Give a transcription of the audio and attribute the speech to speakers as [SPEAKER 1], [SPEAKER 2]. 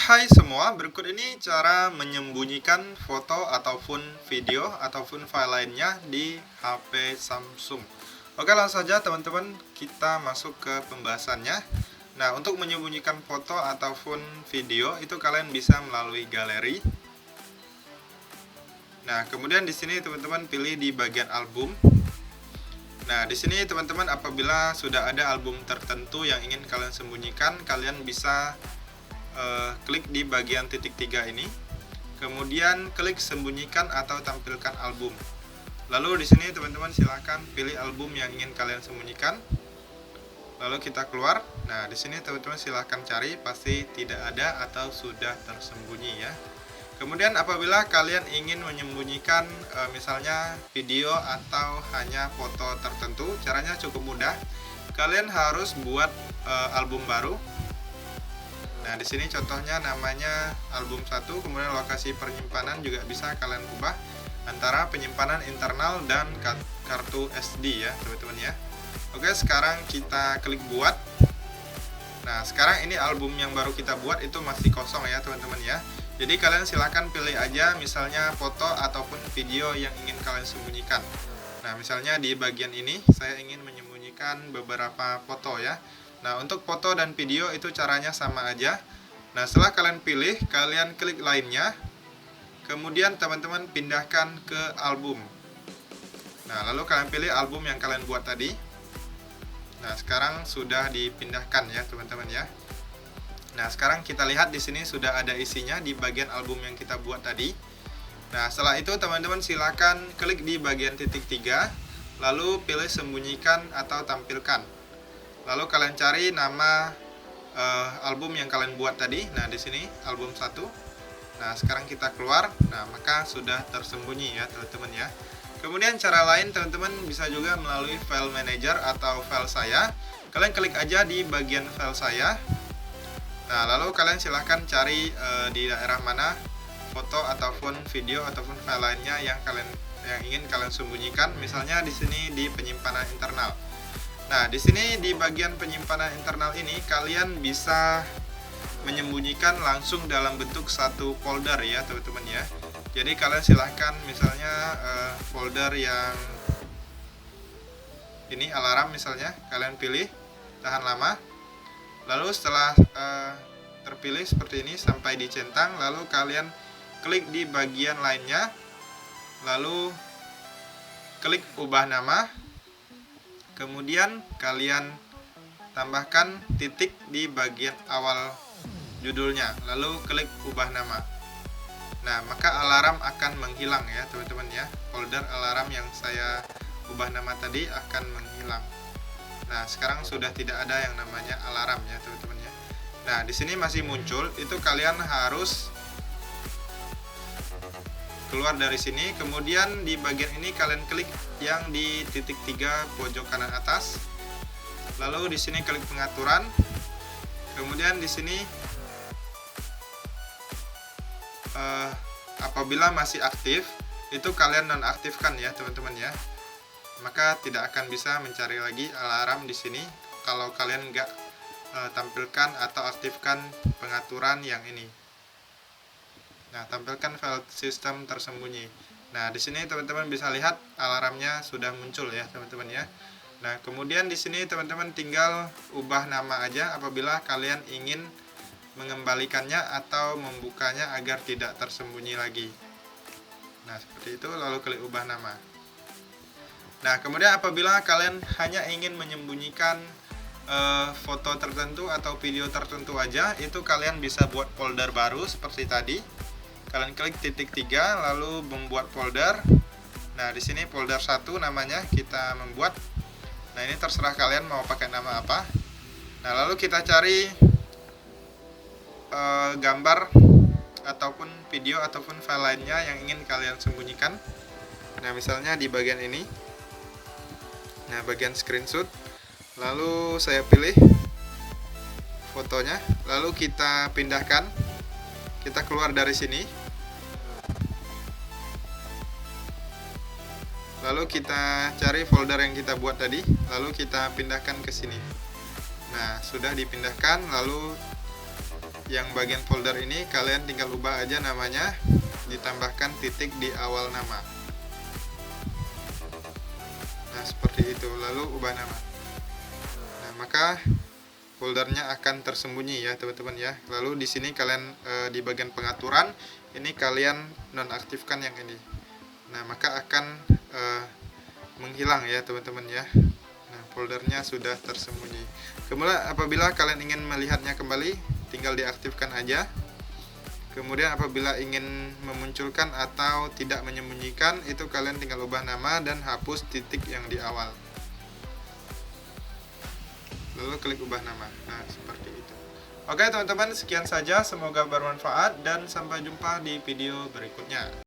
[SPEAKER 1] Hai semua, berikut ini cara menyembunyikan foto ataupun video ataupun file lainnya di HP Samsung. Oke, langsung saja teman-teman kita masuk ke pembahasannya. Nah, untuk menyembunyikan foto ataupun video itu kalian bisa melalui galeri. Nah, kemudian di sini teman-teman pilih di bagian album. Nah, di sini teman-teman apabila sudah ada album tertentu yang ingin kalian sembunyikan, kalian bisa klik di bagian titik 3 ini, kemudian klik sembunyikan atau tampilkan album. Lalu di sini teman-teman silahkan pilih album yang ingin kalian sembunyikan. Lalu kita keluar. Nah, di sini teman-teman silahkan cari, pasti tidak ada atau sudah tersembunyi ya. Kemudian apabila kalian ingin menyembunyikan misalnya video atau hanya foto tertentu, caranya cukup mudah. Kalian harus buat album baru. Nah, di sini contohnya namanya album 1, kemudian lokasi penyimpanan juga bisa kalian ubah antara penyimpanan internal dan kartu SD ya, teman-teman ya. Oke, sekarang kita klik buat. Nah, sekarang ini album yang baru kita buat itu masih kosong ya, teman-teman ya. Jadi kalian silahkan pilih aja misalnya foto ataupun video yang ingin kalian sembunyikan. Nah, misalnya di bagian ini saya ingin menyembunyikan beberapa foto ya. Nah, untuk foto dan video itu caranya sama aja. Nah, setelah kalian pilih, kalian klik lainnya. Kemudian teman-teman pindahkan ke album. Nah, lalu kalian pilih album yang kalian buat tadi. Nah, sekarang sudah dipindahkan ya, teman-teman ya. Nah, sekarang kita lihat di sini sudah ada isinya di bagian album yang kita buat tadi. Nah, setelah itu teman-teman silakan klik di bagian titik 3, lalu pilih sembunyikan atau tampilkan. Lalu kalian cari nama album yang kalian buat tadi. Nah, di sini album 1. Nah, sekarang kita keluar. Nah, maka sudah tersembunyi ya, teman-teman ya. Kemudian cara lain teman-teman bisa juga melalui file manager atau file saya. Kalian klik aja di bagian file saya. Nah, lalu kalian silahkan cari di daerah mana foto ataupun video ataupun file lainnya yang ingin kalian sembunyikan. Misalnya di sini di penyimpanan internal. Nah, di sini di bagian penyimpanan internal ini kalian bisa menyembunyikan langsung dalam bentuk satu folder ya, teman-teman ya. Jadi kalian silahkan misalnya folder yang ini alarm misalnya, kalian pilih, tahan lama. Lalu setelah terpilih seperti ini sampai dicentang, lalu kalian klik di bagian lainnya. Lalu klik ubah nama. Kemudian kalian tambahkan titik di bagian awal judulnya, lalu klik ubah nama. Nah, maka alarm akan menghilang ya, teman-teman ya. Folder alarm yang saya ubah nama tadi akan menghilang. Nah, sekarang sudah tidak ada yang namanya alarm ya, teman-teman ya. Nah, di sini masih muncul, itu kalian harus keluar dari sini, kemudian di bagian ini kalian klik yang di titik 3 pojok kanan atas. Lalu di sini klik pengaturan. Kemudian di sini apabila masih aktif, itu kalian nonaktifkan ya, teman-teman ya. Maka tidak akan bisa mencari lagi alarm di sini kalau kalian nggak tampilkan atau aktifkan pengaturan yang ini. Nah, tampilkan file sistem tersembunyi. Nah, di sini teman-teman bisa lihat alarmnya sudah muncul ya, teman-teman ya. Nah, kemudian di sini teman-teman tinggal ubah nama aja apabila kalian ingin mengembalikannya atau membukanya agar tidak tersembunyi lagi. Nah, seperti itu, lalu klik ubah nama. Nah, kemudian apabila kalian hanya ingin menyembunyikan foto tertentu atau video tertentu aja, itu kalian bisa buat folder baru seperti tadi. Kalian klik titik 3 lalu membuat folder. Nah, di sini folder 1 namanya kita membuat. Nah, ini terserah kalian mau pakai nama apa. Nah, lalu kita cari gambar ataupun video ataupun file lainnya yang ingin kalian sembunyikan. Nah, misalnya di bagian ini. Nah, bagian screenshot. Lalu saya pilih fotonya, lalu kita pindahkan. Kita keluar dari sini. Lalu kita cari folder yang kita buat tadi, lalu kita pindahkan ke sini. Nah, sudah dipindahkan, lalu yang bagian folder ini kalian tinggal ubah aja namanya, ditambahkan titik di awal nama. Nah, seperti itu, lalu ubah nama. Nah, maka foldernya akan tersembunyi ya teman-teman ya. Lalu di sini kalian di bagian pengaturan ini kalian nonaktifkan yang ini. Nah, maka akan menghilang ya teman-teman ya. Nah, foldernya sudah tersembunyi. Kemudian apabila kalian ingin melihatnya kembali, tinggal diaktifkan aja. Kemudian apabila ingin memunculkan atau tidak menyembunyikan, itu kalian tinggal ubah nama dan hapus titik yang di awal. Lalu klik ubah nama. Nah, seperti itu. Oke teman-teman, sekian saja, semoga bermanfaat dan sampai jumpa di video berikutnya.